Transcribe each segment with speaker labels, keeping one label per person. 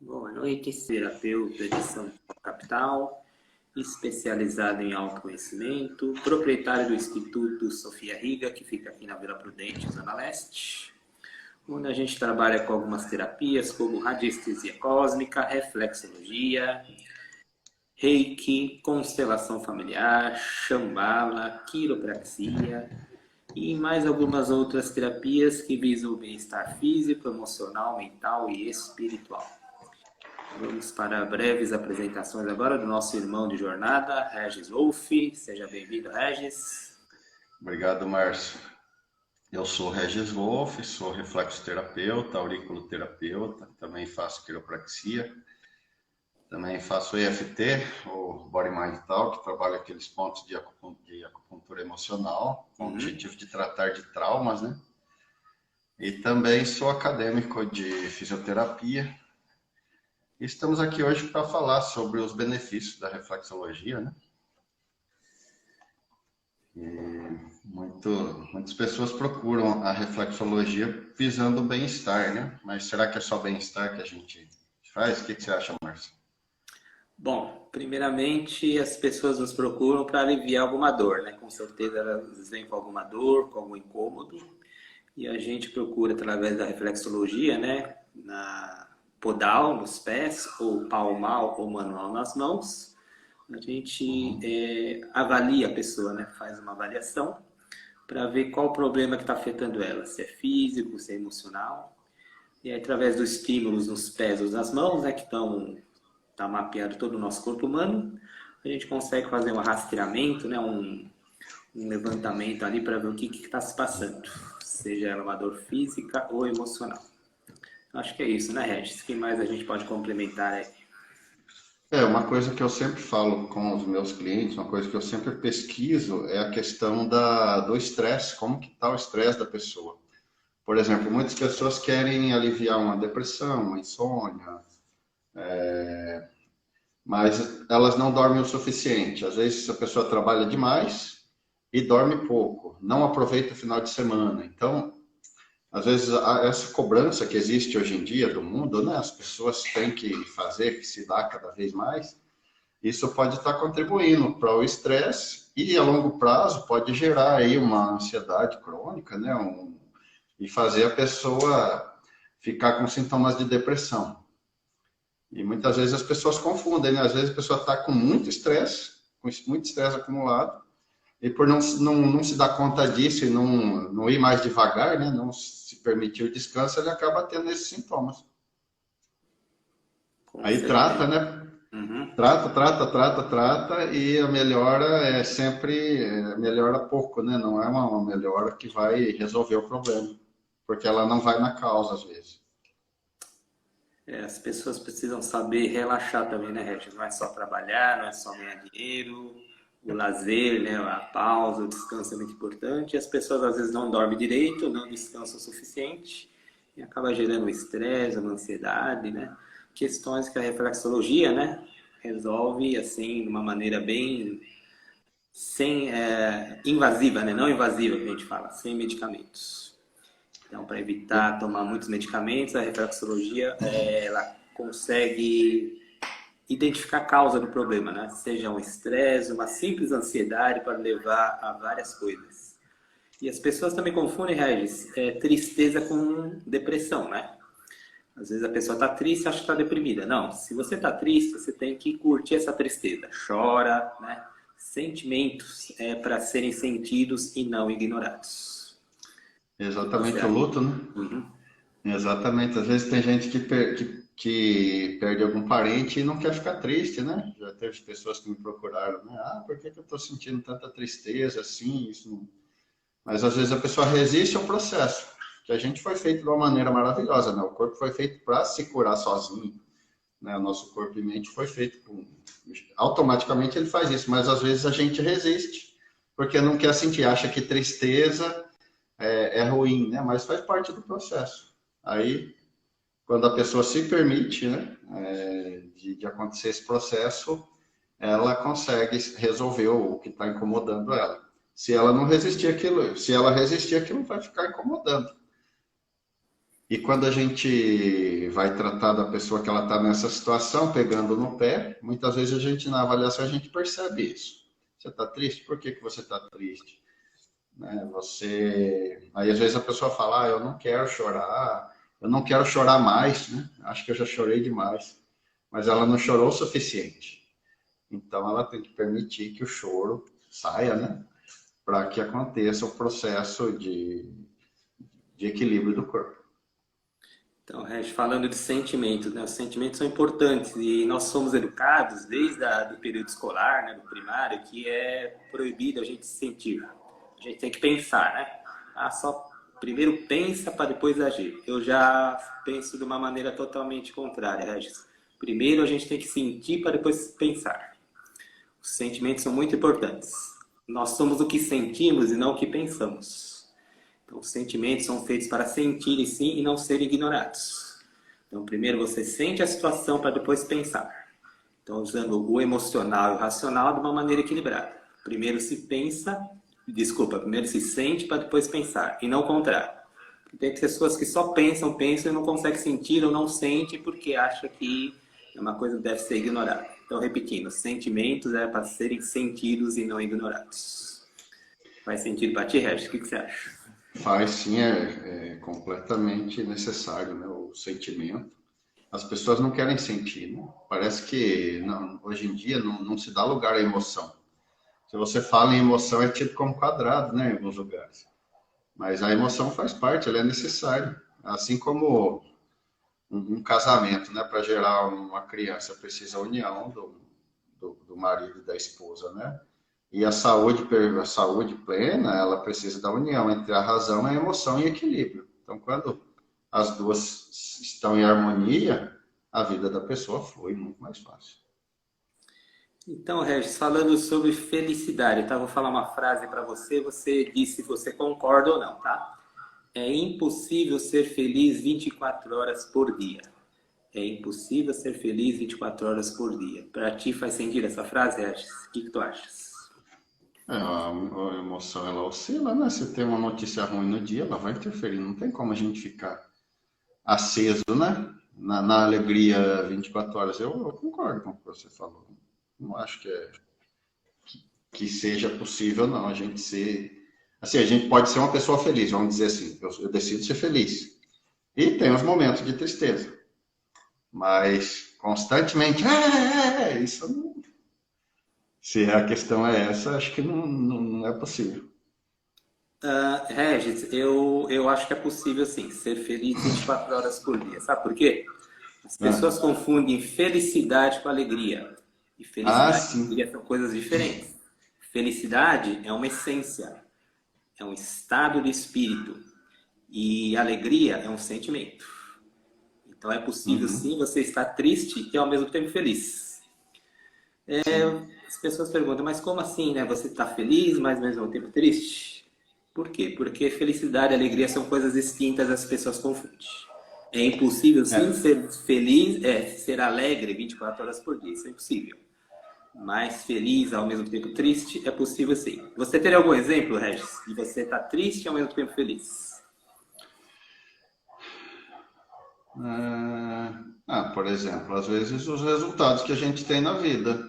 Speaker 1: Boa noite, terapeuta de São Paulo capital, especializado em autoconhecimento, proprietário do Instituto Sofia Riga, que fica aqui na Vila Prudente, Zona Leste, onde a gente trabalha com algumas terapias como radiestesia cósmica, reflexologia, reiki, constelação familiar, shambhala, quiropraxia e mais algumas outras terapias que visam o bem-estar físico, emocional, mental e espiritual. Vamos para breves apresentações agora do nosso irmão de jornada, Regis Wolff. Seja bem-vindo, Regis.
Speaker 2: Obrigado, Márcio. Eu sou Regis Wolff, sou reflexoterapeuta, auriculoterapeuta, também faço quiropraxia, também faço EFT, ou Body Mind Talk, que trabalha aqueles pontos de acupuntura emocional, com o objetivo de tratar de traumas, né? E também sou acadêmico de fisioterapia. Estamos aqui hoje para falar sobre os benefícios da reflexologia, né? E muitas pessoas procuram a reflexologia visando o bem-estar, né? Mas será que é só bem-estar que a gente faz? O que você acha, Márcio?
Speaker 1: Bom, primeiramente as pessoas nos procuram para aliviar alguma dor, né? Com certeza elas vêm com alguma dor, com algum incômodo. E a gente procura, através da reflexologia, né? Na podal nos pés, ou palmal ou manual nas mãos, a gente avalia a pessoa, né? Faz uma avaliação para ver qual o problema que está afetando ela, se é físico, se é emocional. E aí, através dos estímulos nos pés ou nas mãos, né? Que tá mapeado todo o nosso corpo humano, a gente consegue fazer um rastreamento, né? Um levantamento ali para ver o que está se passando, seja ela uma dor física ou emocional. Acho que é isso, né, Regis? O que mais a gente pode complementar aí?
Speaker 2: Uma coisa que eu sempre falo com os meus clientes, uma coisa que eu sempre pesquiso é a questão do estresse, como que está o estresse da pessoa. Por exemplo, muitas pessoas querem aliviar uma depressão, uma insônia, mas elas não dormem o suficiente. Às vezes a pessoa trabalha demais e dorme pouco, não aproveita o final de semana. Então, às vezes, essa cobrança que existe hoje em dia do mundo, né? As pessoas têm que fazer, que se dá cada vez mais. Isso pode estar contribuindo para o estresse e, a longo prazo, pode gerar aí uma ansiedade crônica, né? E fazer a pessoa ficar com sintomas de depressão. E muitas vezes as pessoas confundem, né? Às vezes a pessoa está com muito estresse acumulado, e por não se dar conta disso e não ir mais devagar, né? Não se permitir o descanso, ele acaba tendo esses sintomas. Aí trata, né? Trata, e a melhora é sempre melhora pouco, né? Não é uma melhora que vai resolver o problema, porque ela não vai na causa, às vezes.
Speaker 1: As pessoas precisam saber relaxar também, né, Regis? Não é só trabalhar, não é só ganhar dinheiro, o lazer, né, a pausa, o descanso é muito importante. E as pessoas às vezes não dormem direito, não descansam o suficiente e acaba gerando estresse, uma ansiedade, né? Questões que a reflexologia, né, resolve assim de uma maneira bem invasiva, né? Não invasiva que a gente fala, sem medicamentos. Então, para evitar tomar muitos medicamentos, a reflexologia ela consegue identificar a causa do problema, né? Seja um estresse, uma simples ansiedade, para levar a várias coisas. E as pessoas também confundem, Regis, tristeza com depressão, né? Às vezes a pessoa está triste e acha que está deprimida. Não, se você está triste, você tem que curtir essa tristeza. Chora, né? Sentimentos para serem sentidos e não ignorados.
Speaker 2: Exatamente, o luto, né? Exatamente. Às vezes tem gente que perde algum parente e não quer ficar triste, né? Já teve pessoas que me procuraram, né? Por que eu estou sentindo tanta tristeza assim? Isso. Mas às vezes a pessoa resiste ao processo, que a gente foi feito de uma maneira maravilhosa, né? O corpo foi feito para se curar sozinho, né? O nosso corpo e mente foi feito automaticamente ele faz isso, mas às vezes a gente resiste, porque não quer sentir, acha que tristeza é ruim, né? Mas faz parte do processo. Aí, quando a pessoa se permite, né, de acontecer esse processo, ela consegue resolver o que está incomodando ela. Se ela não resistir aquilo, se ela resistir, aquilo vai ficar incomodando. E quando a gente vai tratar da pessoa que ela está nessa situação, pegando no pé, muitas vezes a gente, na avaliação, a gente percebe isso. Você está triste? Por que que você está triste? Né? Aí às vezes a pessoa fala, eu não quero chorar, eu não quero chorar mais, né? Acho que eu já chorei demais. Mas ela não chorou o suficiente. Então ela tem que permitir que o choro saia, né? Para que aconteça o processo de equilíbrio do corpo.
Speaker 1: Então, Regis, falando de sentimentos, né? Os sentimentos são importantes e nós somos educados desde o período escolar, né, do primário, que é proibido a gente sentir. A gente tem que pensar, né? Só primeiro pensa para depois agir. Eu já penso de uma maneira totalmente contrária, Regis. Primeiro a gente tem que sentir para depois pensar. Os sentimentos são muito importantes. Nós somos o que sentimos e não o que pensamos. Então, os sentimentos são feitos para sentir sim e não serem ignorados. Então, primeiro você sente a situação para depois pensar. Então, usando o emocional e o racional de uma maneira equilibrada. Primeiro primeiro se sente para depois pensar, e não o contrário. Tem pessoas que só pensam e não conseguem sentir ou não sentem porque acham que é uma coisa que deve ser ignorada. Então, repetindo, sentimentos é para serem sentidos e não ignorados. Faz sentido para ti, Regis? O que você acha?
Speaker 2: Faz sim, é completamente necessário, né, o sentimento. As pessoas não querem sentir, né? Parece que não, hoje em dia não se dá lugar à emoção. Se você fala em emoção, é tido como quadrado, né, em alguns lugares. Mas a emoção faz parte, ela é necessária. Assim como um casamento, né, para gerar uma criança, precisa a união do marido e da esposa, né? E a saúde plena, ela precisa da união entre a razão, a emoção e equilíbrio. Então, quando as duas estão em harmonia, a vida da pessoa flui muito mais fácil.
Speaker 1: Então, Regis, falando sobre felicidade, tá? Vou falar uma frase para você, você diz se você concorda ou não, tá? É impossível ser feliz 24 horas por dia. É impossível ser feliz 24 horas por dia. Para ti faz sentido essa frase, Regis? O que tu achas?
Speaker 2: A emoção, ela oscila, né? Se tem uma notícia ruim no dia, ela vai interferir. Não tem como a gente ficar aceso, né? Na alegria 24 horas. Eu concordo com o que você falou. Não acho que seja possível, não. A gente ser. Assim, a gente pode ser uma pessoa feliz, vamos dizer assim. Eu decido ser feliz. E tem os momentos de tristeza. Mas constantemente, isso não. Se a questão é essa, acho que não é possível.
Speaker 1: Regis, eu acho que é possível sim, ser feliz 24 horas por dia. Sabe por quê? As
Speaker 2: Ah,
Speaker 1: pessoas confundem felicidade com alegria. E felicidade e
Speaker 2: sim.
Speaker 1: alegria são coisas diferentes. Felicidade é uma essência, é um estado de espírito. E alegria é um sentimento. Então é possível
Speaker 2: Uhum,
Speaker 1: sim você estar triste e ao mesmo tempo feliz.
Speaker 2: sim.
Speaker 1: As pessoas perguntam, mas como assim, né? Você está feliz, mas ao mesmo tempo triste? Por quê? Porque felicidade e alegria são coisas distintas, as pessoas confundem. É impossível sim
Speaker 2: É.
Speaker 1: ser feliz, ser alegre 24 horas por dia, isso é impossível. Mas feliz ao mesmo tempo triste é possível sim. Você teria algum exemplo, Regis, de você estar triste e ao mesmo tempo feliz?
Speaker 2: Por exemplo, às vezes os resultados que a gente tem na vida.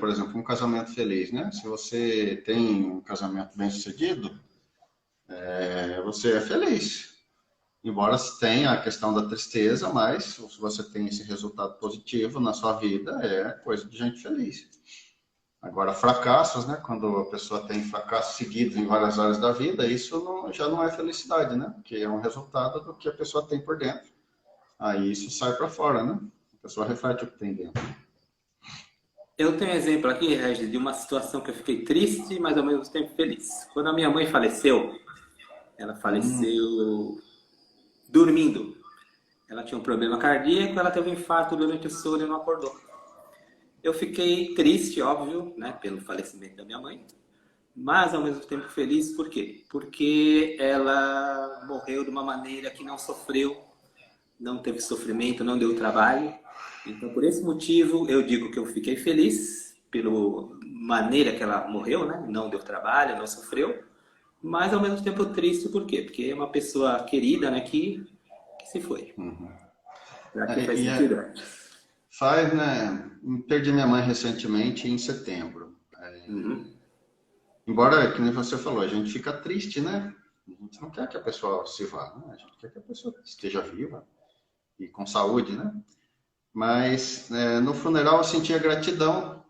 Speaker 2: Por exemplo, um casamento feliz, né? Se você tem um casamento bem sucedido, você é feliz. Embora tenha a questão da tristeza, mas se você tem esse resultado positivo na sua vida, é coisa de gente feliz. Agora, fracassos, né? Quando a pessoa tem fracassos seguidos em várias áreas da vida, isso já não é felicidade, né? Porque é um resultado do que a pessoa tem por dentro. Aí isso sai para fora, né? A pessoa reflete o que tem dentro.
Speaker 1: Eu tenho um exemplo aqui, Regis, de uma situação que eu fiquei triste, mas ao mesmo tempo feliz. Quando a minha mãe faleceu, ela
Speaker 2: Hum,
Speaker 1: faleceu dormindo. Ela tinha um problema cardíaco, ela teve um infarto durante o sono e não acordou. Eu fiquei triste, óbvio, né, pelo falecimento da minha mãe, mas ao mesmo tempo feliz, por quê? Porque ela morreu de uma maneira que não sofreu, não teve sofrimento, não deu trabalho. Então, por esse motivo, eu digo que eu fiquei feliz pela maneira que ela morreu, né? Não deu trabalho, não sofreu, mas ao mesmo tempo triste, por quê? Porque é uma pessoa querida, né, que se foi.
Speaker 2: Uhum.
Speaker 1: Será que faz sentido?
Speaker 2: Faz, né? Perdi minha mãe recentemente em setembro.
Speaker 1: Uhum.
Speaker 2: Embora, que nem você falou, a gente fica triste, né? A gente não quer que a pessoa se vá, né? A gente quer que a pessoa esteja viva e com saúde, né? Mas no funeral eu sentia gratidão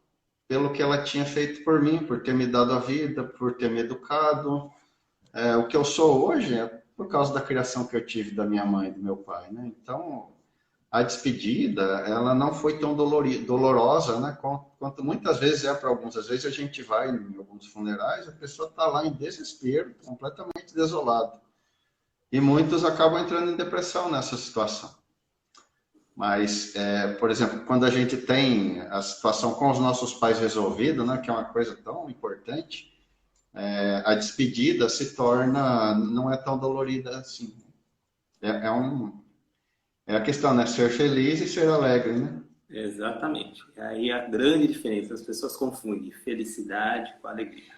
Speaker 2: pelo que ela tinha feito por mim, por ter me dado a vida, por ter me educado. O que eu sou hoje é por causa da criação que eu tive da minha mãe e do meu pai, né? Então, a despedida, ela não foi tão dolorosa, né? Quanto muitas vezes é para alguns. Às vezes a gente vai em alguns funerais, a pessoa está lá em desespero, completamente desolado. E muitos acabam entrando em depressão nessa situação. Mas, por exemplo, quando a gente tem a situação com os nossos pais resolvida, né? Que é uma coisa tão importante, a despedida se torna, não é tão dolorida assim. É a questão, né? Ser feliz e ser alegre, né?
Speaker 1: Exatamente. Aí a grande diferença, as pessoas confundem felicidade com alegria.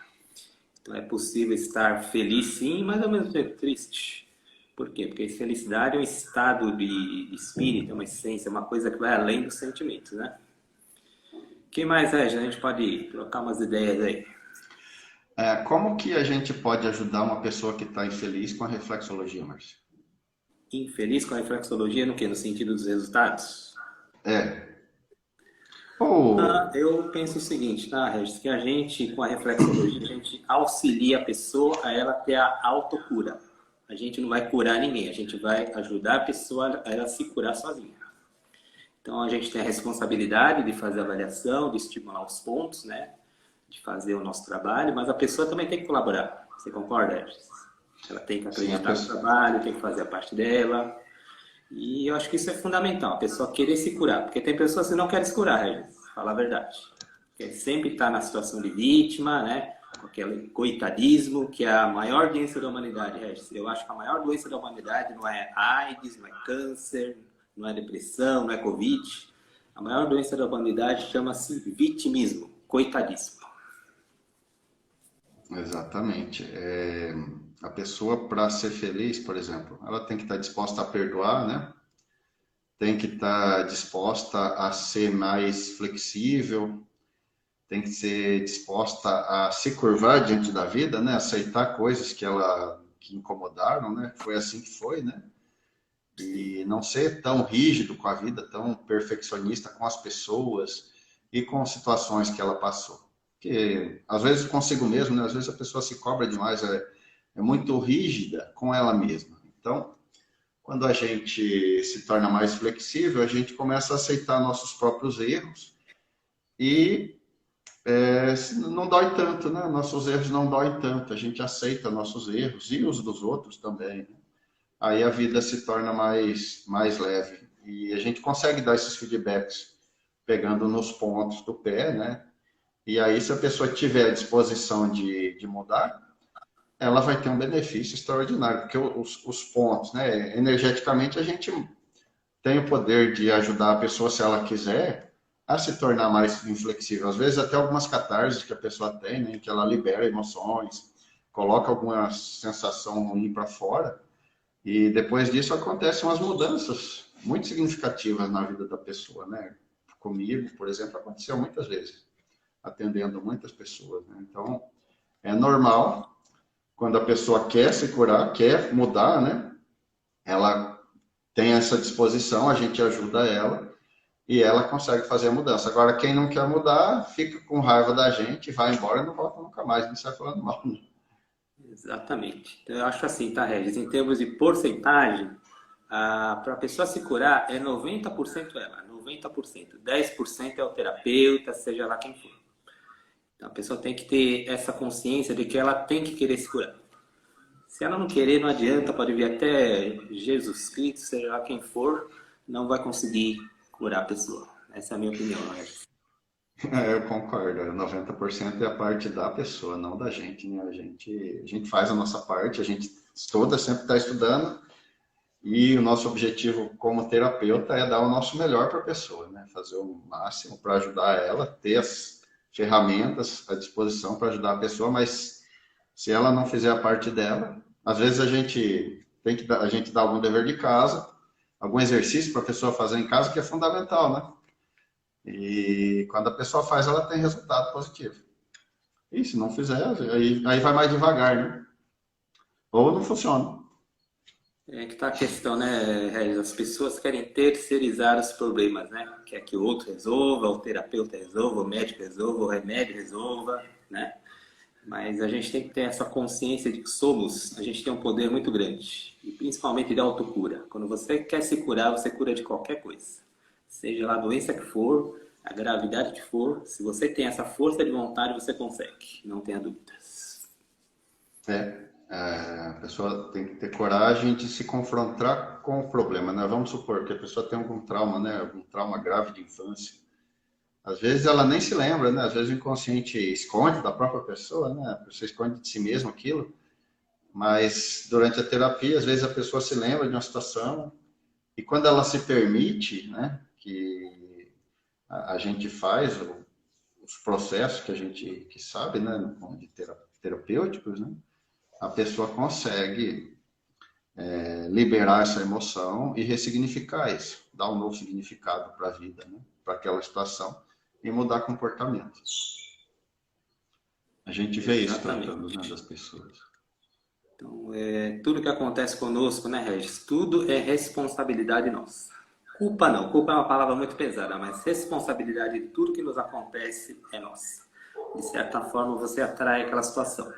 Speaker 1: Então é possível estar feliz sim, mas ao mesmo tempo triste. Por quê? Porque felicidade é um estado de espírito, é uma essência, é uma coisa que vai além dos sentimentos, né? O que mais, a gente pode trocar umas ideias aí?
Speaker 2: Como que a gente pode ajudar uma pessoa que está infeliz com a reflexologia, Márcio?
Speaker 1: Infeliz com a reflexologia no quê? No sentido dos resultados?
Speaker 2: É. Ou,
Speaker 1: Eu penso o seguinte, tá, Regis? Que a gente, com a reflexologia, a gente auxilia a pessoa a ela ter a autocura. A gente não vai curar ninguém, a gente vai ajudar a pessoa a ela se curar sozinha. Então, a gente tem a responsabilidade de fazer a avaliação, de estimular os pontos, né? De fazer o nosso trabalho, mas a pessoa também tem que colaborar. Você concorda, Regis? Ela tem que
Speaker 2: sim,
Speaker 1: acreditar no trabalho, tem que fazer a parte dela. E eu acho que isso é fundamental, a pessoa querer se curar. Porque tem pessoas que não querem se curar, Regis, falar a verdade. Quer sempre estar na situação de vítima, né? Com aquele coitadismo, que é a maior doença da humanidade, Regis. Eu acho que a maior doença da humanidade não é AIDS, não é câncer, não é depressão, não é Covid. A maior doença da humanidade chama-se vitimismo, coitadismo.
Speaker 2: exatamente. A pessoa, para ser feliz, por exemplo, ela tem que estar disposta a perdoar, né? Tem que estar disposta a ser mais flexível, tem que ser disposta a se curvar diante da vida, né? Aceitar coisas que incomodaram, né? Foi assim que foi, né? E não ser tão rígido com a vida, tão perfeccionista com as pessoas e com situações que ela passou. Porque às vezes consigo mesmo, né? Às vezes a pessoa se cobra demais, é muito rígida com ela mesma. Então, quando a gente se torna mais flexível, a gente começa a aceitar nossos próprios erros e não dói tanto, né? Nossos erros não doem tanto, a gente aceita nossos erros e os dos outros também, né? Aí a vida se torna mais leve e a gente consegue dar esses feedbacks pegando nos pontos do pé, né? E aí, se a pessoa tiver a disposição de mudar, ela vai ter um benefício extraordinário, porque os pontos, né? Energeticamente, a gente tem o poder de ajudar a pessoa, se ela quiser, a se tornar mais inflexível. Às vezes, até algumas catarses que a pessoa tem, né? Que ela libera emoções, coloca alguma sensação ruim para fora, e depois disso acontecem umas mudanças muito significativas na vida da pessoa, né? Comigo, por exemplo, aconteceu muitas vezes, atendendo muitas pessoas, né? Então, é normal, quando a pessoa quer se curar, quer mudar, né? Ela tem essa disposição, a gente ajuda ela e ela consegue fazer a mudança. Agora, quem não quer mudar, fica com raiva da gente, vai embora e não volta nunca mais, não sai falando mal, né?
Speaker 1: Exatamente. Então, eu acho assim, tá, Regis? Em termos de porcentagem, para a pessoa se curar, é 90% ela, 90%. 10% é o terapeuta, seja lá quem for. Então, a pessoa tem que ter essa consciência de que ela tem que querer se curar. Se ela não querer, não adianta, pode vir até Jesus Cristo, seja lá quem for, não vai conseguir curar a pessoa. Essa é a minha opinião, Regis.
Speaker 2: Eu concordo, 90% é a parte da pessoa, não da gente, né? A gente faz a nossa parte, a gente estuda, sempre está estudando, e o nosso objetivo como terapeuta é dar o nosso melhor para a pessoa, né? Fazer o máximo para ajudar ela, ter as ferramentas à disposição para ajudar a pessoa, mas se ela não fizer a parte dela, às vezes a gente dá algum dever de casa, algum exercício para a pessoa fazer em casa que é fundamental, né? E quando a pessoa faz, ela tem resultado positivo. E se não fizer, aí vai mais devagar, né? Ou não funciona.
Speaker 1: É que tá a questão, né, Regis? As pessoas querem terceirizar os problemas, né? Quer que o outro resolva, o terapeuta resolva, o médico resolva, o remédio resolva, né? Mas a gente tem que ter essa consciência de que a gente tem um poder muito grande, e principalmente de autocura. Quando você quer se curar, você cura de qualquer coisa. Seja lá a doença que for, a gravidade que for, se você tem essa força de vontade, você consegue, não tenha dúvidas.
Speaker 2: A pessoa tem que ter coragem de se confrontar com o problema, né? Vamos supor que a pessoa tem algum trauma, né? Algum trauma grave de infância. Às vezes ela nem se lembra, né? Às vezes o inconsciente esconde da própria pessoa, né? A pessoa esconde de si mesma aquilo. Mas durante a terapia, às vezes a pessoa se lembra de uma situação e quando ela se permite, né? Que a gente faz os processos que a gente que sabe, né? De terapêuticos, né? A pessoa consegue liberar essa emoção e ressignificar isso, dar um novo significado para a vida, né? Para aquela situação e mudar comportamento. A gente vê isso tratando, né,
Speaker 1: Exatamente.
Speaker 2: das pessoas.
Speaker 1: Então, tudo que acontece conosco, né, Regis? Tudo é responsabilidade nossa. Culpa não, culpa é uma palavra muito pesada, mas responsabilidade de tudo que nos acontece é nossa. De certa forma, você atrai aquela situação.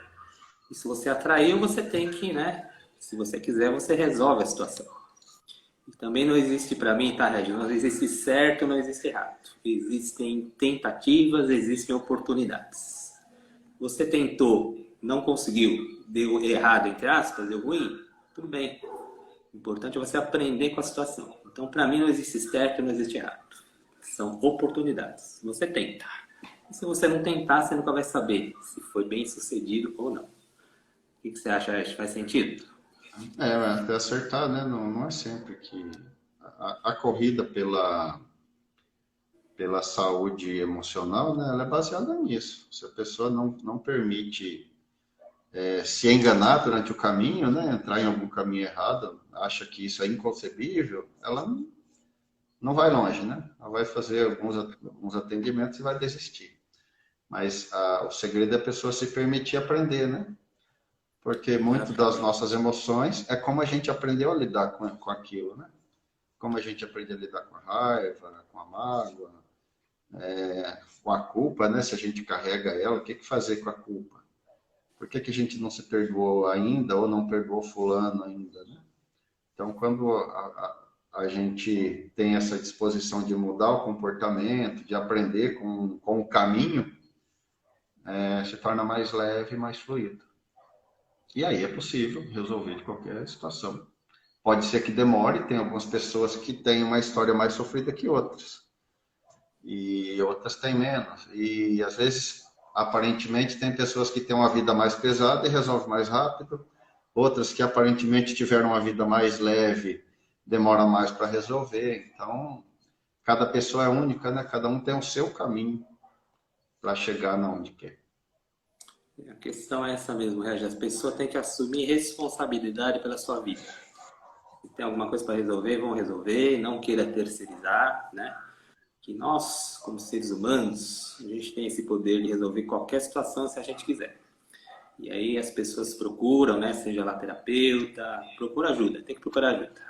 Speaker 1: E se você atraiu, você tem que, né? Se você quiser, você resolve a situação. E também não existe para mim, tá, Regis? Não existe certo, não existe errado. Existem tentativas, existem oportunidades. Você tentou, não conseguiu, deu errado, entre aspas, deu ruim, tudo bem. O importante é você aprender com a situação. Então, para mim, não existe certo, não existe errado. São oportunidades. Você tenta. E se você não tentar, você nunca vai saber se foi bem sucedido ou não. O que você acha, Ash? Faz sentido?
Speaker 2: Até acertar, né? Não é sempre que a corrida pela saúde emocional, né? Ela é baseada nisso. Se a pessoa não permite se enganar durante o caminho, né? Entrar em algum caminho errado, acha que isso é inconcebível, ela não vai longe, né? Ela vai fazer alguns atendimentos e vai desistir. Mas o segredo é a pessoa se permitir aprender, né? Porque muito das nossas
Speaker 1: Exatamente.
Speaker 2: emoções é como a gente aprendeu a lidar com aquilo, né? Como a gente aprende a lidar com a raiva, com a mágoa, com a culpa, né? Se a gente carrega ela, o que fazer com a culpa? Por que a gente não se perdoou ainda ou não perdoou fulano ainda, né? Então, quando a gente tem essa disposição de mudar o comportamento, de aprender com o caminho, se torna mais leve e mais fluido. E aí é possível resolver de qualquer situação. Pode ser que demore, tem algumas pessoas que têm uma história mais sofrida que outras. E outras têm menos. E às vezes, aparentemente, tem pessoas que têm uma vida mais pesada e resolvem mais rápido. Outras que aparentemente tiveram uma vida mais leve, demoram mais para resolver. Então, cada pessoa é única, né? Cada um tem o seu caminho para chegar na onde quer.
Speaker 1: A questão é essa mesmo, Regis. As pessoas têm que assumir responsabilidade pela sua vida. Se tem alguma coisa para resolver, vão resolver. Não queira terceirizar, né? Que nós, como seres humanos, a gente tem esse poder de resolver qualquer situação se a gente quiser. E aí as pessoas procuram, né? Seja lá terapeuta, procura ajuda, tem que procurar ajuda.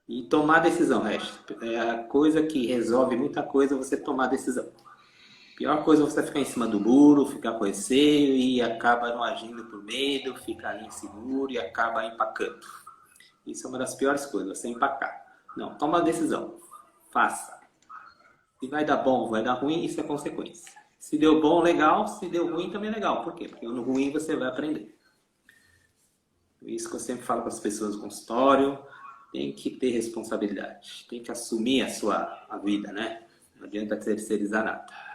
Speaker 1: E tomar decisão, Regis. É a coisa que resolve muita coisa, você tomar decisão. Pior coisa é você ficar em cima do muro, ficar com receio e acaba não agindo por medo, fica ali inseguro e acaba empacando. Isso é uma das piores coisas, você empacar. Não, toma a decisão. Faça. Se vai dar bom, vai dar ruim, isso é consequência. Se deu bom, legal. Se deu ruim, também é legal. Por quê? Porque no ruim você vai aprender. Isso que eu sempre falo para as pessoas no consultório. Tem que ter responsabilidade. Tem que assumir a vida, né? Não adianta terceirizar nada.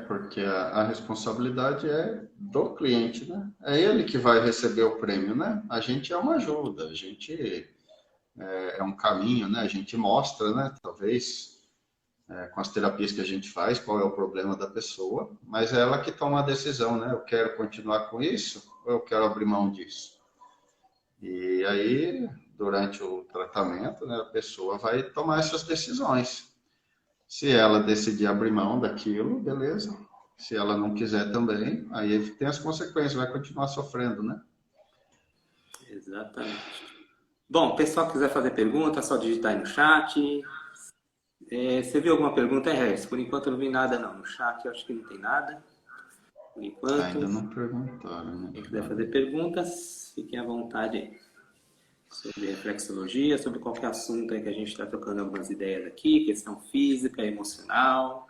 Speaker 2: Porque a responsabilidade é do cliente, né? É ele que vai receber o prêmio, né? A gente é uma ajuda, a gente é um caminho, né? A gente mostra, né? Talvez com as terapias que a gente faz, qual é o problema da pessoa, mas é ela que toma a decisão, né? Eu quero continuar com isso ou eu quero abrir mão disso? E aí, durante o tratamento, né, a pessoa vai tomar essas decisões. Se ela decidir abrir mão daquilo, beleza. Se ela não quiser também, aí tem as consequências, vai continuar sofrendo, né?
Speaker 1: Exatamente. Bom, o pessoal que quiser fazer pergunta, é só digitar aí no chat. Você viu alguma pergunta, Regis? Por enquanto eu não vi nada não. No chat eu acho que não tem nada. Por enquanto.
Speaker 2: Ainda não perguntaram, né?
Speaker 1: Quem quiser fazer perguntas, fiquem à vontade aí. Sobre reflexologia, sobre qualquer assunto aí que a gente está trocando algumas ideias aqui, questão física, emocional.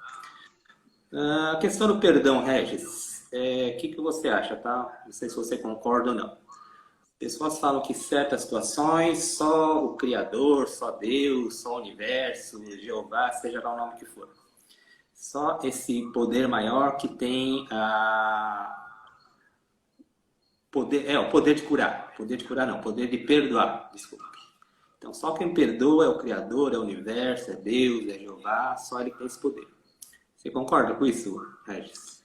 Speaker 1: A questão do perdão, Regis, o que você acha, tá? Não sei se você concorda ou não. Pessoas falam que certas situações, só o Criador, só Deus, só o Universo, Jeová, seja lá o nome que for. Só esse poder maior que tem o poder de curar. Poder de curar não, poder de perdoar, desculpe. Então só quem perdoa é o Criador, é o Universo, é Deus, é Jeová, só ele tem esse poder. Você concorda com isso, Regis?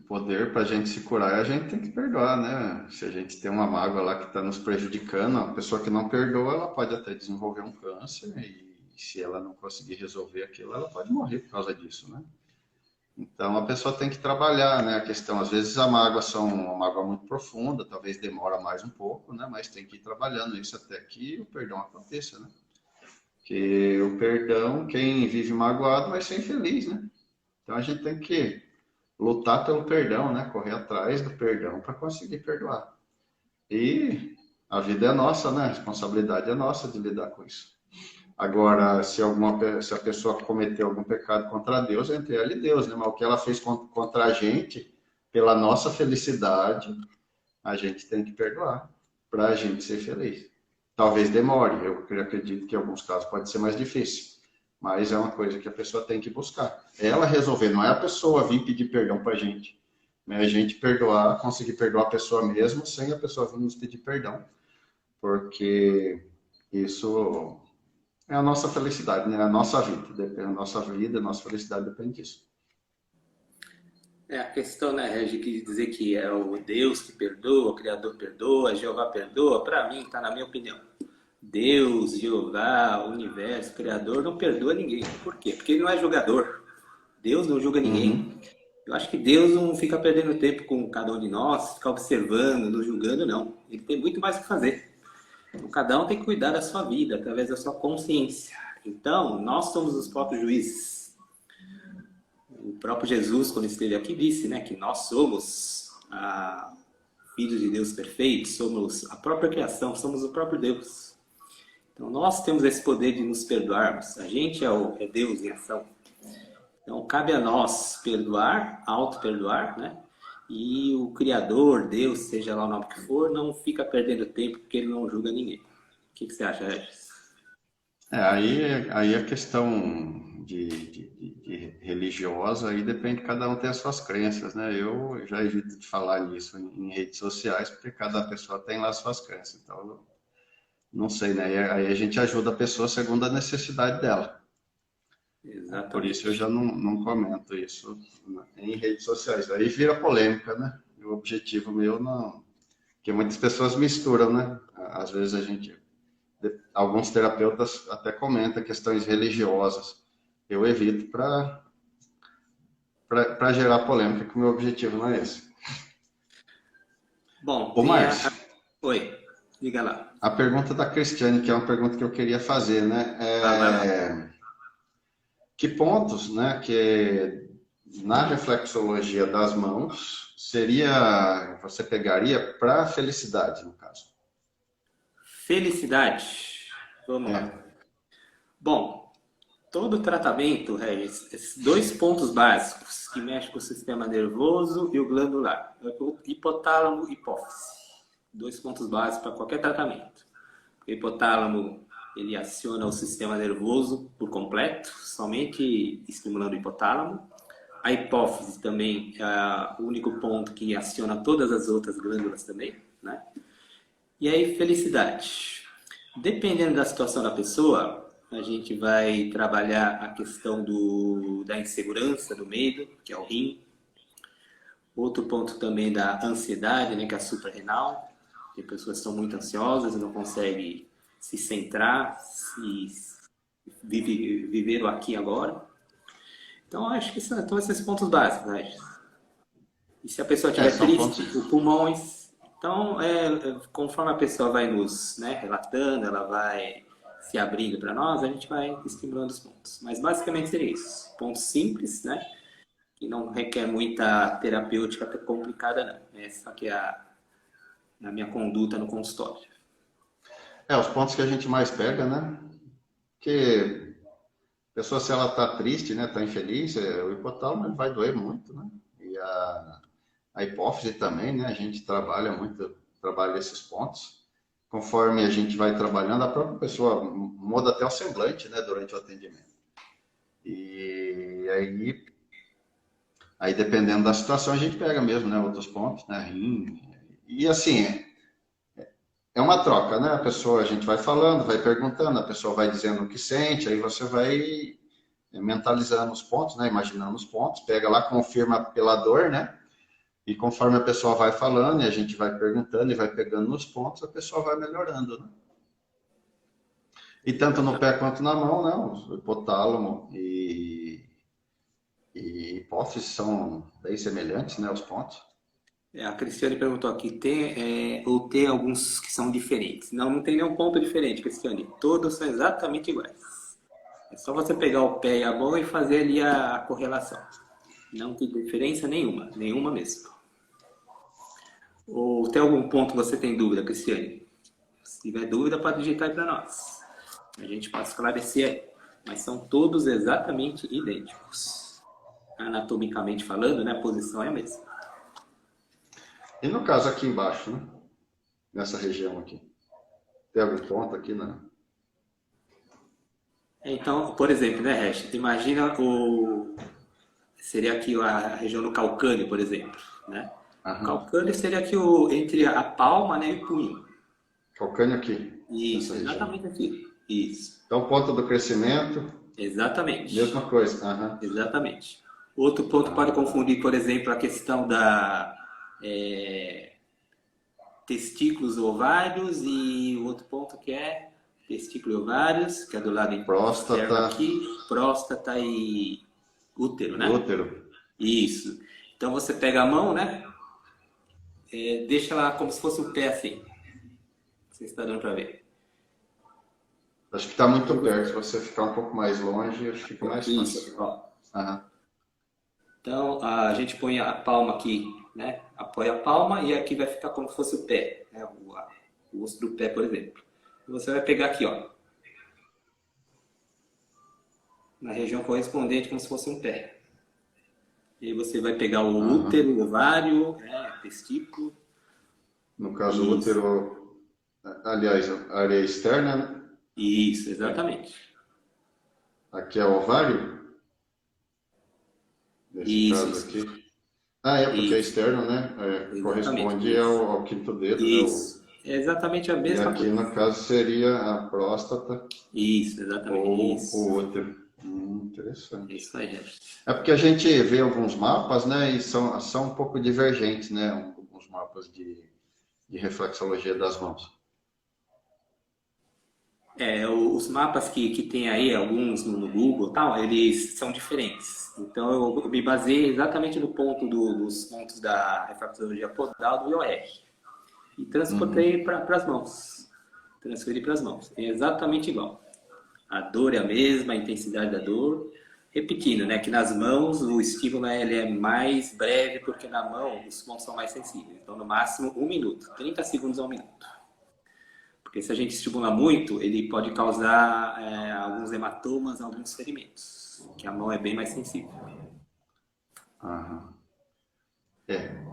Speaker 2: Poder para a gente se curar, a gente tem que perdoar, né? Se a gente tem uma mágoa lá que está nos prejudicando, a pessoa que não perdoa, ela pode até desenvolver um câncer e se ela não conseguir resolver aquilo, ela pode morrer por causa disso, né? Então a pessoa tem que trabalhar, né? A questão, às vezes a mágoa são uma mágoa muito profunda, talvez demora mais um pouco, né? Mas tem que ir trabalhando isso até que o perdão aconteça, né? Porque o perdão, quem vive magoado vai ser infeliz, né? Então a gente tem que lutar pelo perdão, né? Correr atrás do perdão para conseguir perdoar. E a vida é nossa, né? A responsabilidade é nossa de lidar com isso. Agora, se a pessoa cometeu algum pecado contra Deus, é entre ela e Deus, né? Mas o que ela fez contra a gente, pela nossa felicidade, a gente tem que perdoar para a gente ser feliz. Talvez demore, eu acredito que em alguns casos pode ser mais difícil, mas é uma coisa que a pessoa tem que buscar. Ela resolver, não é a pessoa vir pedir perdão para a gente, é a gente perdoar, conseguir perdoar a pessoa mesmo, sem a pessoa vir nos pedir perdão, porque isso é a nossa felicidade, né? A nossa vida, a nossa felicidade depende disso.
Speaker 1: A questão, né, Regi, que dizer que é o Deus que perdoa, o Criador perdoa, Jeová perdoa, para mim, tá na minha opinião. Deus, Jeová, o Universo, o Criador não perdoa ninguém. Por quê? Porque ele não é julgador. Deus não julga ninguém. Eu acho que Deus não fica perdendo tempo com cada um de nós, fica observando, não julgando, não. Ele tem muito mais o que fazer. Então, cada um tem que cuidar da sua vida, através da sua consciência. Então, nós somos os próprios juízes. O próprio Jesus, quando esteve aqui, disse, né, que nós somos filhos de Deus perfeitos, somos a própria criação, somos o próprio Deus. Então, nós temos esse poder de nos perdoarmos. A gente é Deus em ação. Então, cabe a nós perdoar, auto-perdoar, né? E o Criador, Deus, seja lá o nome que for, não fica perdendo tempo porque ele não julga ninguém. O que você acha, Regis?
Speaker 2: Aí a questão de religiosa, aí depende, cada um tem as suas crenças, né? Eu já evito de falar nisso em redes sociais, porque cada pessoa tem lá as suas crenças. Então, não sei, né? Aí a gente ajuda a pessoa segundo a necessidade dela.
Speaker 1: Exatamente.
Speaker 2: Por isso eu já não comento isso em redes sociais. Aí vira polêmica, né? O objetivo meu não... Porque muitas pessoas misturam, né? Às vezes alguns terapeutas até comentam questões religiosas. Eu evito para gerar polêmica, que o meu objetivo não é esse.
Speaker 1: Bom,
Speaker 2: Ô, Márcio,
Speaker 1: Oi, diga lá.
Speaker 2: a pergunta da Cristiane, que é uma pergunta que eu queria fazer, né? Que pontos, né, que na reflexologia das mãos você pegaria para a felicidade, no caso?
Speaker 1: Felicidade. Vamos lá. Bom, todo tratamento, Regis, esses 2 pontos básicos que mexem com o sistema nervoso e o glandular, o hipotálamo e hipófise. 2 pontos básicos para qualquer tratamento. O hipotálamo, ele aciona o sistema nervoso por completo, somente estimulando o hipotálamo. A hipófise também é o único ponto que aciona todas as outras glândulas também, né? E aí, felicidade. Dependendo da situação da pessoa, a gente vai trabalhar a questão da insegurança, do medo, que é o rim. Outro ponto também da ansiedade, né, que é a suprarrenal. Tem pessoas que estão muito ansiosas e não conseguem se centrar, viver o aqui e agora. Então, acho que são esses pontos básicos, né? E se a pessoa estiver
Speaker 2: São
Speaker 1: triste,
Speaker 2: pontos.
Speaker 1: os pulmões. Então, conforme a pessoa vai nos, né, relatando, ela vai se abrindo para nós, a gente vai estimulando os pontos. Mas basicamente seria isso. Pontos simples, né? Que não requer muita terapêutica complicada, não. Essa que é a minha conduta no consultório.
Speaker 2: Os pontos que a gente mais pega, né? Porque a pessoa, se ela está triste, né, está infeliz, o hipotálamo vai doer muito, né? E a hipófise também, né? A gente trabalha esses pontos. Conforme a gente vai trabalhando, a própria pessoa muda até o semblante, né, durante o atendimento. E aí dependendo da situação, a gente pega mesmo, né, outros pontos, né, rim. E assim, é uma troca, né? A gente vai falando, vai perguntando, a pessoa vai dizendo o que sente, aí você vai mentalizando os pontos, né? Imaginando os pontos, pega lá, confirma pela dor, né? E conforme a pessoa vai falando e a gente vai perguntando e vai pegando nos pontos, a pessoa vai melhorando, né? E tanto no pé quanto na mão, né? O hipotálamo e hipófise são bem semelhantes, né? Os pontos.
Speaker 1: A Cristiane perguntou aqui, ou tem alguns que são diferentes? Não, não tem nenhum ponto diferente, Cristiane. Todos são exatamente iguais. É só você pegar o pé e a mão e fazer ali a correlação. Não tem diferença nenhuma, nenhuma mesmo. Ou tem algum ponto que você tem dúvida, Cristiane? Se tiver dúvida, pode digitar aí para nós. A gente pode esclarecer aí. Mas são todos exatamente idênticos. Anatomicamente falando, né, a posição é a mesma.
Speaker 2: E no caso aqui embaixo, né? Nessa região aqui. Tem algum ponto aqui, né?
Speaker 1: Então, por exemplo, né, Hash? Imagina seria aqui a região do calcâneo, por exemplo, né? O
Speaker 2: Aham.
Speaker 1: calcâneo seria aqui entre a palma, né, e o punho.
Speaker 2: Calcâneo aqui,
Speaker 1: Isso,
Speaker 2: nessa região.
Speaker 1: exatamente aqui. Isso,
Speaker 2: Então, ponto do crescimento,
Speaker 1: exatamente.
Speaker 2: mesma coisa. Aham.
Speaker 1: Exatamente. Outro ponto pode
Speaker 2: Ah,
Speaker 1: confundir, por exemplo, a questão da testículos ovários e o outro ponto que é testículo e ovários, que é do lado externo
Speaker 2: próstata,
Speaker 1: aqui, próstata e útero, né?
Speaker 2: útero.
Speaker 1: Isso. Então você pega a mão, né? Deixa ela como se fosse um pé assim. Você está dando para ver.
Speaker 2: Acho que está muito perto. Se você ficar um pouco mais longe, acho que fica mais
Speaker 1: Isso,
Speaker 2: fácil.
Speaker 1: ó.
Speaker 2: Aham.
Speaker 1: Então a gente põe a palma aqui, né? Apoia a palma e aqui vai ficar como se fosse o pé, né? O osso do pé, por exemplo. Você vai pegar aqui, ó, na região correspondente, como se fosse um pé. E aí você vai pegar o
Speaker 2: Aham.
Speaker 1: útero, o ovário, né? Testículo.
Speaker 2: No caso, o
Speaker 1: Isso,
Speaker 2: útero, aliás, a área externa, né?
Speaker 1: isso, exatamente.
Speaker 2: Aqui é o ovário, nesse
Speaker 1: Isso,
Speaker 2: caso
Speaker 1: isso,
Speaker 2: aqui. Ah, é porque é
Speaker 1: isso,
Speaker 2: externo, né?
Speaker 1: exatamente,
Speaker 2: Corresponde
Speaker 1: isso.
Speaker 2: ao quinto dedo, né?
Speaker 1: Isso, é exatamente a
Speaker 2: E
Speaker 1: mesma
Speaker 2: aqui,
Speaker 1: coisa.
Speaker 2: no caso, seria a próstata
Speaker 1: Isso, exatamente,
Speaker 2: ou o
Speaker 1: isso.
Speaker 2: útero.
Speaker 1: É
Speaker 2: Interessante.
Speaker 1: isso aí, gente.
Speaker 2: É porque a gente vê alguns mapas, né, e são um pouco divergentes, né, alguns mapas de reflexologia das mãos.
Speaker 1: Os mapas que tem aí, alguns no Google e tal, eles são diferentes. Então eu me baseei exatamente no ponto dos pontos da reflexologia podal do IOR e transportei
Speaker 2: Uhum.
Speaker 1: para as mãos. Transferi para as mãos. É exatamente igual. A dor é a mesma, a intensidade da dor. Repetindo, né, que nas mãos o estímulo ele é mais breve, porque na mão os pontos são mais sensíveis. Então, no máximo, 1 minuto, 30 segundos a 1 minuto. Porque se a gente estimula muito, ele pode causar alguns hematomas, alguns ferimentos, que a mão é bem mais sensível.
Speaker 2: Aham.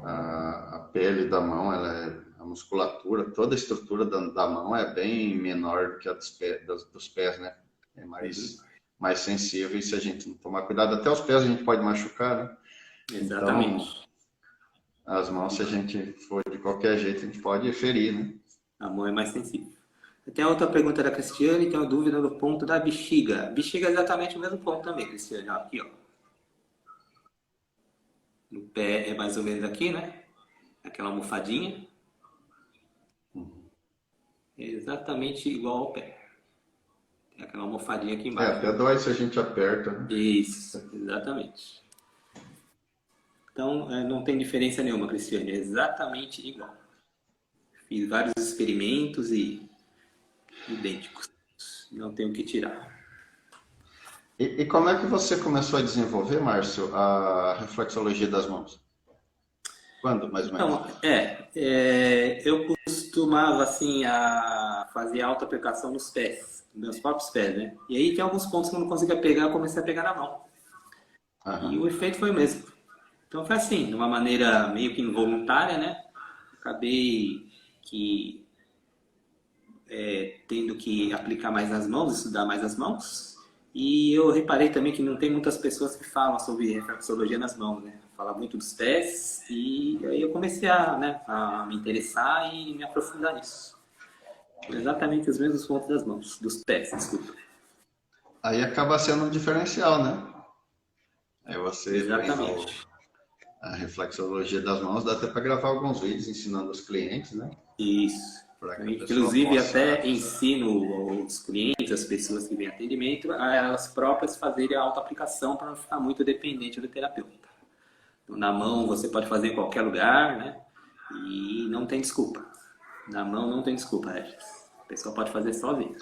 Speaker 2: A pele da mão, a musculatura, toda a estrutura da mão é bem menor do que a dos pés, né? É
Speaker 1: Uhum.
Speaker 2: mais sensível, e se a gente não tomar cuidado, até os pés a gente pode machucar, né? Então,
Speaker 1: Exatamente.
Speaker 2: as mãos, se a gente for de qualquer jeito, a gente pode ferir, né?
Speaker 1: A mão é mais sensível. Tem outra pergunta da Cristiane, tem uma dúvida no ponto da bexiga. Bexiga é exatamente o mesmo ponto também, Cristiane. Ó, aqui, ó. No pé é mais ou menos aqui, né? Aquela almofadinha. É exatamente igual ao pé. Tem aquela almofadinha aqui
Speaker 2: É,
Speaker 1: embaixo.
Speaker 2: até dói se a gente aperta, né?
Speaker 1: Isso, exatamente. Então, não tem diferença nenhuma, Cristiane, é exatamente igual. Fiz vários experimentos e idênticos. Não tenho o que tirar.
Speaker 2: E como é que você começou a desenvolver, Márcio, a reflexologia das mãos? Quando, mais ou menos?
Speaker 1: Então, eu costumava assim a fazer auto-aplicação nos pés, nos meus próprios pés, né? E aí tem alguns pontos que eu não conseguia pegar, eu comecei a pegar na mão. E o
Speaker 2: Aham.
Speaker 1: efeito foi o mesmo. Então foi assim, de uma maneira meio que involuntária, né? Acabei que tendo que aplicar mais as mãos, estudar mais as mãos. E eu reparei também que não tem muitas pessoas que falam sobre reflexologia nas mãos, né? Fala muito dos pés e aí eu comecei a me interessar e me aprofundar nisso. Exatamente os mesmos pontos das mãos, dos pés, desculpa.
Speaker 2: Aí acaba sendo um diferencial, né? Aí você tem
Speaker 1: Exatamente.
Speaker 2: a reflexologia das mãos, dá até para gravar alguns vídeos ensinando os clientes, né?
Speaker 1: Isso.
Speaker 2: Para
Speaker 1: Eu,
Speaker 2: que a pessoa
Speaker 1: inclusive,
Speaker 2: possa.
Speaker 1: até ensino os clientes, as pessoas que vêm atendimento, a elas próprias fazerem a auto-aplicação para não ficar muito dependente do terapeuta. Então, na mão você pode fazer em qualquer lugar, né? E não tem desculpa. Na mão não tem desculpa, Regis. A pessoa pode fazer sozinha.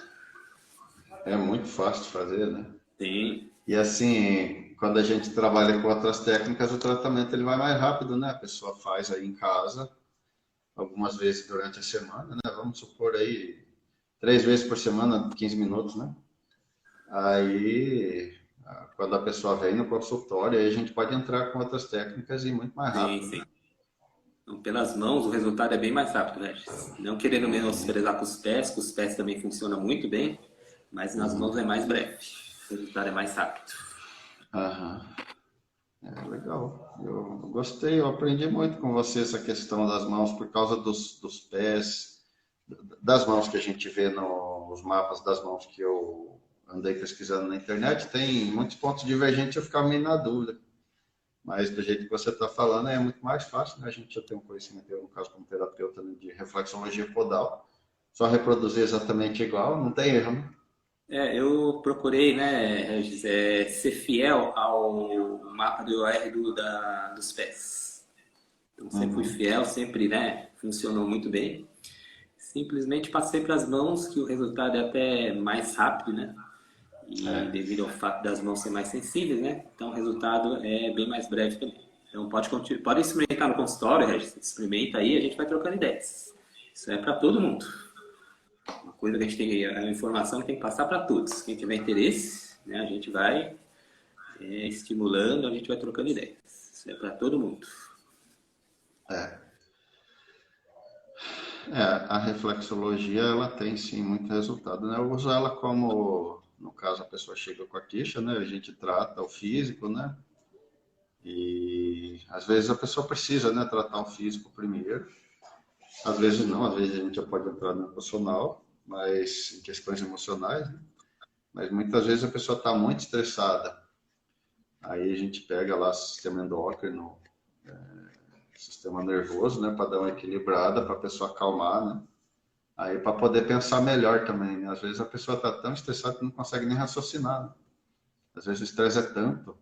Speaker 2: É muito fácil de fazer, né?
Speaker 1: Tem.
Speaker 2: E assim, quando a gente trabalha com outras técnicas, o tratamento ele vai mais rápido, né? A pessoa faz aí em casa, algumas vezes durante a semana, né? Vamos supor aí, 3 vezes por semana, 15 minutos, né? Aí, quando a pessoa vem no consultório, aí a gente pode entrar com outras técnicas e muito mais
Speaker 1: Sim,
Speaker 2: rápido, né?
Speaker 1: sim. Então, pelas mãos, o resultado é bem mais rápido, né? Não querendo menosprezar com que os pés também funcionam muito bem, mas nas mãos é mais breve. O resultado é mais rápido.
Speaker 2: Aham. É legal. Eu gostei, eu aprendi muito com você essa questão das mãos por causa dos pés, das mãos que a gente vê nos mapas das mãos que eu andei pesquisando na internet. Tem muitos pontos divergentes, eu ficava meio na dúvida. Mas do jeito que você está falando, é muito mais fácil, né? A gente já tem um conhecimento, eu, no caso, como terapeuta, né, de reflexologia podal. Só reproduzir exatamente igual, não tem erro, né?
Speaker 1: Eu procurei, né, Regis, ser fiel ao mapa do OR dos pés. Então, sempre fui
Speaker 2: Uhum.
Speaker 1: fiel, sempre, né, funcionou muito bem. Simplesmente passei para as mãos, que o resultado é até mais rápido, né? E
Speaker 2: É,
Speaker 1: devido ao fato das mãos serem mais sensíveis, né? Então o resultado é bem mais breve também. Então pode experimentar no consultório, Regis, experimenta aí, a gente vai trocando ideias. Isso é para todo mundo. Uma coisa que a gente tem, a informação que tem que passar para todos. Quem tiver interesse, né, a gente vai estimulando, a gente vai trocando ideias. Isso é para todo mundo.
Speaker 2: é. É, a reflexologia, ela tem sim muito resultado, né? Eu uso ela como, no caso, a pessoa chega com a queixa, né? A gente trata o físico, né? E às vezes a pessoa precisa, né, tratar o físico primeiro. Às vezes não, às vezes a gente já pode entrar no emocional, mas em questões emocionais, né? Mas muitas vezes a pessoa está muito estressada. Aí a gente pega lá o sistema endócrino, sistema nervoso, né, para dar uma equilibrada, para a pessoa acalmar, né? Aí para poder pensar melhor também, né? Às vezes a pessoa está tão estressada que não consegue nem raciocinar, né? Às vezes o estresse é tanto.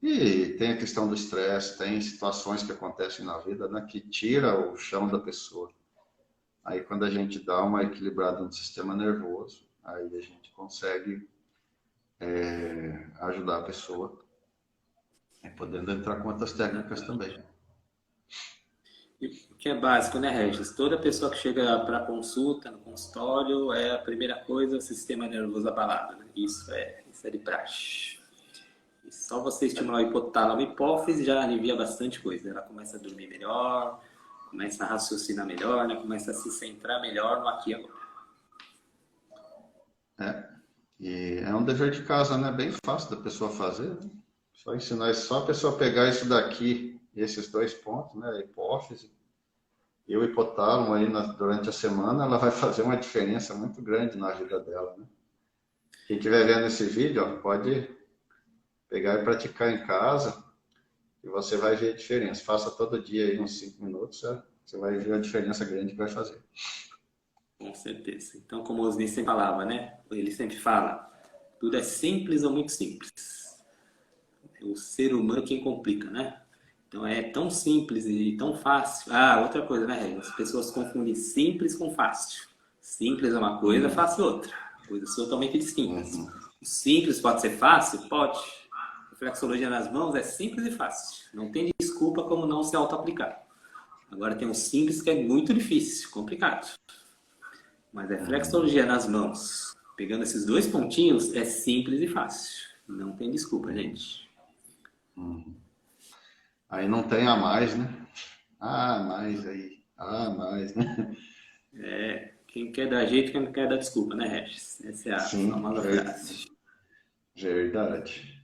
Speaker 2: E tem a questão do estresse, tem situações que acontecem na vida, né, que tira o chão da pessoa. Aí quando a gente dá uma equilibrada no sistema nervoso, aí a gente consegue ajudar a pessoa, podendo entrar com outras técnicas
Speaker 1: Exatamente.
Speaker 2: também.
Speaker 1: E o que é básico, né, Regis? Toda pessoa que chega para consulta, no consultório, é a primeira coisa, o sistema nervoso abalado, né? Isso é de praxe. E só você estimular o hipotálamo e hipófise já alivia bastante coisa. Ela começa a dormir melhor, começa a raciocinar melhor, né? Começa a se centrar melhor no aqui e agora.
Speaker 2: É. E é um dever de casa, né? Bem fácil da pessoa fazer, né? Só ensinar, só a pessoa pegar isso daqui, esses 2 pontos, né? A hipófise e o hipotálamo aí durante a semana, ela vai fazer uma diferença muito grande na vida dela, né? Quem estiver vendo esse vídeo, ó, pode pegar e praticar em casa e você vai ver a diferença. Faça todo dia aí uns 5 minutos, você vai ver a diferença grande que vai fazer.
Speaker 1: Com certeza. Então, como o Osni sempre falava, né? Ele sempre fala, tudo é simples ou muito simples. É o ser humano quem complica, né? Então é tão simples e tão fácil. Ah, outra coisa, né, as pessoas confundem simples com fácil. Simples é uma coisa, fácil é outra. Coisas totalmente distintas. O simples pode ser fácil? Pode. Reflexologia nas mãos é simples e fácil. Não tem desculpa como não se auto-aplicar. Agora tem um simples que é muito difícil, complicado. Mas a reflexologia nas mãos, pegando esses dois pontinhos, é simples e fácil. Não tem desculpa, gente.
Speaker 2: Aí não tem a mais, né? Ah, mais aí. Ah, mais, né?
Speaker 1: Quem quer dar jeito, quem não quer dar desculpa, né, Regis? Essa é a
Speaker 2: Sim,
Speaker 1: famosa frase.
Speaker 2: verdade.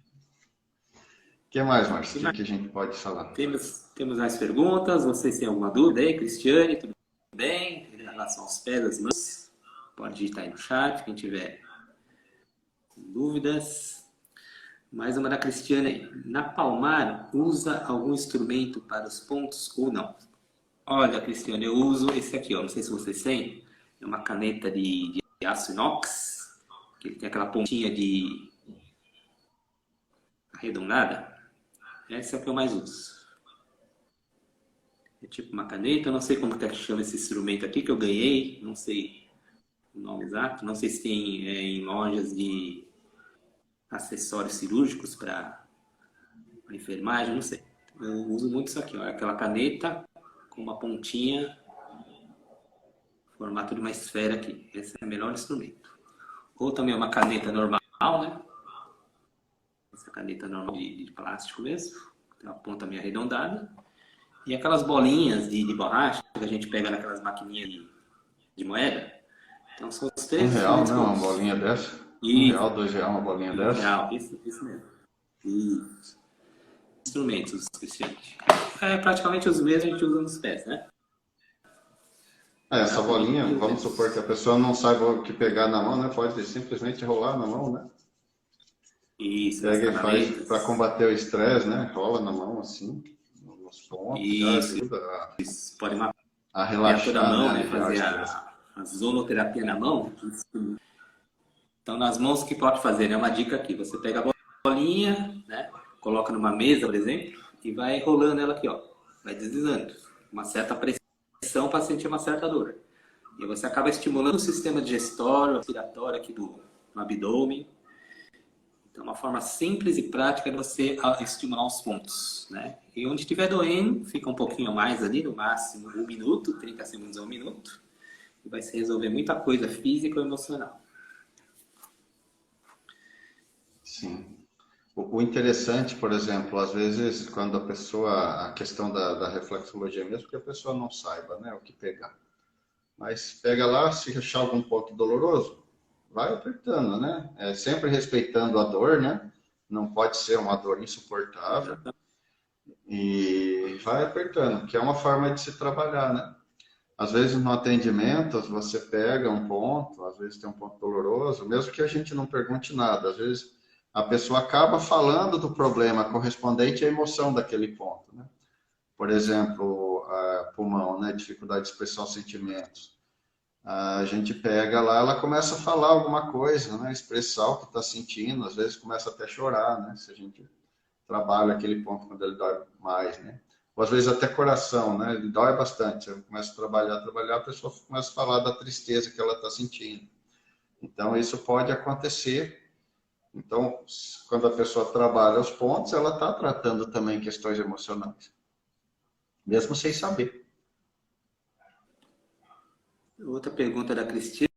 Speaker 2: O que mais, Márcio? O que a gente pode falar?
Speaker 1: Temos mais perguntas. Vocês têm alguma dúvida aí? Cristiane, tudo bem? Em relação aos pés, das mãos? Pode digitar aí no chat, quem tiver dúvidas. Mais uma da Cristiane aí. Na palmar, usa algum instrumento para os pontos ou não? Olha, Cristiane, eu uso esse aqui, ó. Não sei se vocês têm. É uma caneta de aço inox, que ele tem aquela pontinha de arredondada. Essa é a que eu mais uso. É tipo uma caneta, eu não sei como que chama esse instrumento aqui que eu ganhei, não sei o nome exato, não sei se tem em lojas de acessórios cirúrgicos para enfermagem, não sei. Eu uso muito isso aqui, ó, aquela caneta com uma pontinha, formato de uma esfera aqui. Esse é o melhor instrumento. Ou também uma caneta normal, né? Essa caneta normal de plástico mesmo, tem uma ponta meio arredondada. E aquelas bolinhas de borracha que a gente pega naquelas maquininhas de moeda. Então são os três
Speaker 2: R$ 1,
Speaker 1: instrumentos
Speaker 2: né?
Speaker 1: que eu
Speaker 2: Uma
Speaker 1: uso.
Speaker 2: bolinha dessa?
Speaker 1: E
Speaker 2: R$ 1, R$ 2, uma bolinha dessa?
Speaker 1: real, isso mesmo. E instrumentos, Cristiano. Praticamente os mesmos a gente usa nos pés, né?
Speaker 2: Essa bolinha, vamos supor que a pessoa não saiba o que pegar na mão, né? Pode simplesmente rolar na mão, né?
Speaker 1: Isso, nas
Speaker 2: Pega e faz
Speaker 1: canavetas.
Speaker 2: para combater o estresse, né? Rola na mão assim, nos pontos, já
Speaker 1: Isso,
Speaker 2: ajuda
Speaker 1: isso. Pode
Speaker 2: a
Speaker 1: mapear toda a
Speaker 2: relaxar, né?
Speaker 1: mão, né?
Speaker 2: Aliviar o
Speaker 1: Fazer
Speaker 2: estresse.
Speaker 1: a zonoterapia na mão. Então, nas mãos, o que pode fazer? É uma dica aqui. Você pega a bolinha, né? Coloca numa mesa, por exemplo, e vai rolando ela aqui, ó. Vai deslizando. Uma certa pressão para sentir uma certa dor. E você acaba estimulando o sistema digestório, respiratório aqui do abdômen. Então, uma forma simples e prática de você estimular os pontos, né? E onde estiver doendo, fica um pouquinho mais ali, no máximo 1 minuto, 30 segundos a 1 minuto. E vai se resolver muita coisa física ou emocional.
Speaker 2: Sim. O interessante, por exemplo, às vezes, quando a pessoa, a questão da reflexologia mesmo, que a pessoa não saiba, né, o que pegar. Mas pega lá, se achar algum ponto doloroso, vai apertando, né? Sempre respeitando a dor, né? Não pode ser uma dor insuportável. E vai apertando, que é uma forma de se trabalhar, né? Às vezes no atendimento você pega um ponto, às vezes tem um ponto doloroso, mesmo que a gente não pergunte nada, às vezes a pessoa acaba falando do problema correspondente à emoção daquele ponto, né? Por exemplo, pulmão, né? Dificuldade de expressar os sentimentos. A gente pega lá, ela começa a falar alguma coisa, né? Expressar o que está sentindo, às vezes começa até a chorar, né? Se a gente trabalha aquele ponto quando ele dói mais, né? Ou às vezes até coração, né? Ele dói bastante. Você começa a trabalhar, a pessoa começa a falar da tristeza que ela está sentindo. Então, isso pode acontecer. Então, quando a pessoa trabalha os pontos, ela está tratando também questões emocionais, mesmo sem saber.
Speaker 1: Outra pergunta da Cristiane.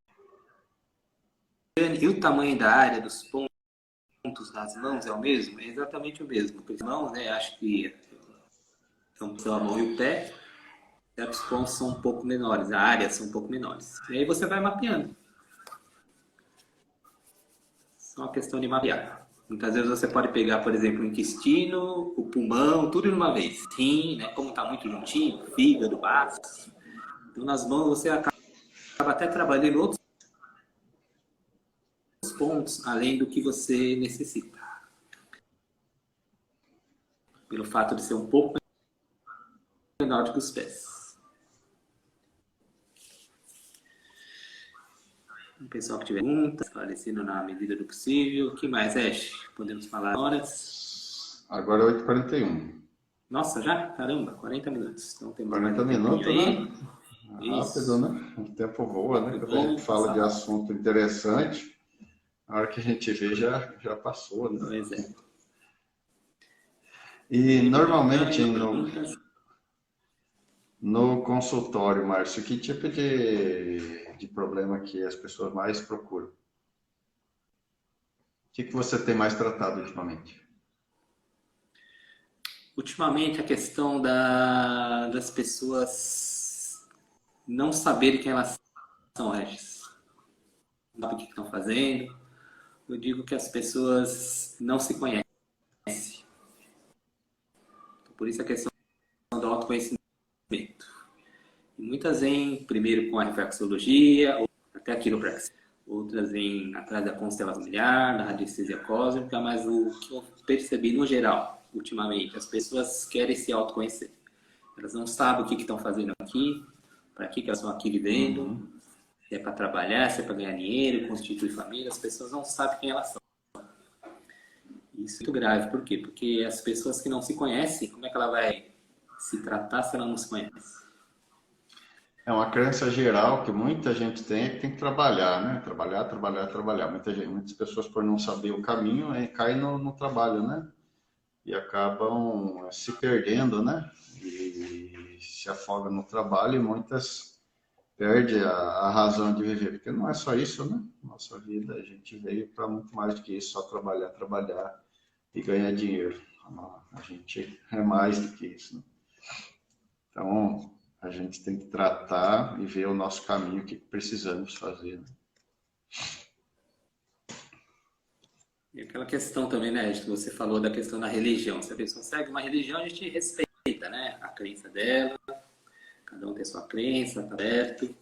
Speaker 1: E o tamanho da área dos pontos nas mãos é o mesmo? É exatamente o mesmo. As mãos, né? Acho que são a mão e o pé. Certos pontos são um pouco menores, a área são um pouco menores. E aí você vai mapeando. Só uma questão de mapear. Muitas vezes você pode pegar, por exemplo, o intestino, o pulmão, tudo de uma vez. Rim, né? Como está muito juntinho, fígado, baço. Então, nas mãos você acaba até trabalhando outros pontos além do que você necessita. Pelo fato de ser um pouco menor do que os pés. O pessoal que tiver perguntas, esclarecendo na medida do possível. O que mais, Ash? Podemos falar horas?
Speaker 2: Agora é 8h41.
Speaker 1: Nossa, já? Caramba, 40 minutos. Então temos
Speaker 2: 40
Speaker 1: mais um
Speaker 2: minutos,
Speaker 1: aí.
Speaker 2: né? Rápido, né? O tempo voa, né? Quando a gente fala de assunto interessante, a hora que a gente vê já passou, né?
Speaker 1: Pois é.
Speaker 2: E normalmente no consultório, Márcio, que tipo de problema que as pessoas mais procuram? O que você tem mais tratado ultimamente?
Speaker 1: Ultimamente, a questão das pessoas não saberem quem elas são, Regis. Não sabem o que estão fazendo. Eu digo que as pessoas não se conhecem. Por isso a questão do autoconhecimento. E muitas vêm primeiro com a reflexologia, ou até a quiropraxia. Outras vêm atrás da constelação familiar, da radiestesia cósmica, mas o que eu percebi no geral, ultimamente, as pessoas querem se autoconhecer. Elas não sabem o que estão fazendo aqui, para que elas estão aqui vivendo, se é para trabalhar, se é para ganhar dinheiro, constituir família, as pessoas não sabem quem elas são. Isso é muito grave, por quê? Porque as pessoas que não se conhecem, como é que ela vai se tratar se ela não se conhece?
Speaker 2: É uma crença geral que muita gente tem, que tem que trabalhar, né? Trabalhar. Muitas pessoas, por não saber o caminho, caem no trabalho, né? E acabam se perdendo, né? E se afogam no trabalho e muitas perdem a razão de viver. Porque não é só isso, né? Nossa vida, a gente veio para muito mais do que isso, só trabalhar e ganhar dinheiro. A gente é mais do que isso, né? Então, a gente tem que tratar e ver o nosso caminho, o que precisamos fazer, né?
Speaker 1: E aquela questão também, né, que você falou da questão da religião. Se a pessoa segue uma religião, a gente respeita, né, a crença dela. Cada um tem sua crença, tá certo.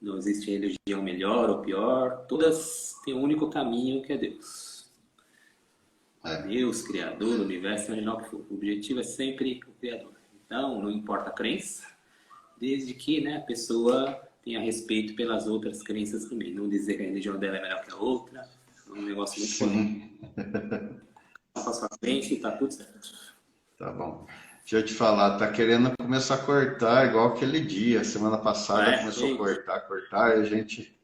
Speaker 1: Não existe religião melhor ou pior. Todas têm um único caminho, que é Deus. Deus, Criador, Universo, seja o que for. O objetivo é sempre o Criador. Então, não importa a crença, desde que, né, a pessoa tenha respeito pelas outras crenças também. Não dizer que a religião dela é melhor que a outra. É um negócio muito polêmico. Com a sua crença e tá tudo certo.
Speaker 2: Tá bom. Deixa eu te falar, tá querendo começar a cortar igual aquele dia. Semana passada começou a cortar, e a gente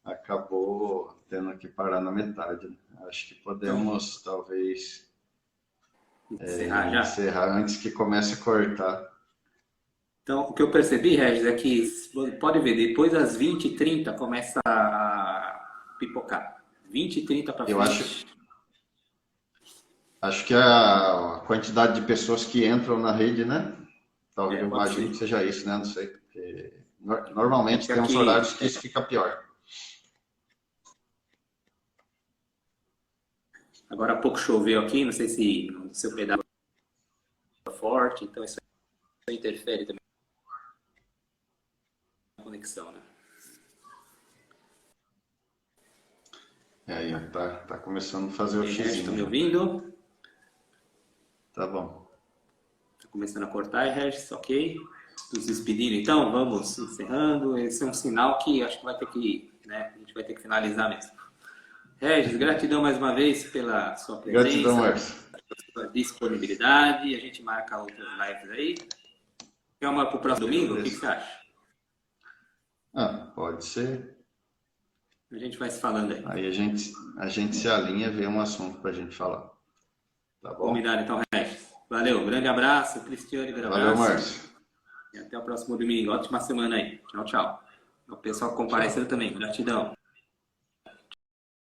Speaker 2: acabou tendo que parar na metade. Acho que podemos, talvez, encerrar antes que comece a cortar.
Speaker 1: Então, o que eu percebi, Regis, é que, pode ver, depois das 20h30 começa a pipocar. 20h30 para frente. Acho
Speaker 2: que a quantidade de pessoas que entram na rede, né? Talvez eu imagino que seja isso, né? Não sei. Porque normalmente tem uns horários que isso fica pior.
Speaker 1: Agora há pouco choveu aqui, não sei se no seu pedaço é forte, então isso interfere também na conexão, né?
Speaker 2: Aí, tá começando a fazer o xizinho.
Speaker 1: Estão me ouvindo?
Speaker 2: Tá bom.
Speaker 1: Tá começando a cortar, Regis, ok? Nos despedindo, então, vamos encerrando. Esse é um sinal que acho que vai ter que, né? A gente vai ter que finalizar mesmo. Regis, gratidão mais uma vez pela sua presença.
Speaker 2: Gratidão, Márcio.
Speaker 1: Pela sua disponibilidade. A gente marca outras lives aí. Quer uma para o próximo domingo? O que você acha?
Speaker 2: Pode ser.
Speaker 1: A gente vai se falando aí.
Speaker 2: Aí a gente se alinha e vê um assunto para a gente falar. Tá bom?
Speaker 1: Combinado então, Regis. Valeu, grande abraço, Cristiane, grande abraço.
Speaker 2: Valeu, Márcio.
Speaker 1: E até o próximo domingo. Ótima semana aí. Tchau, tchau. O pessoal comparecendo também. Gratidão.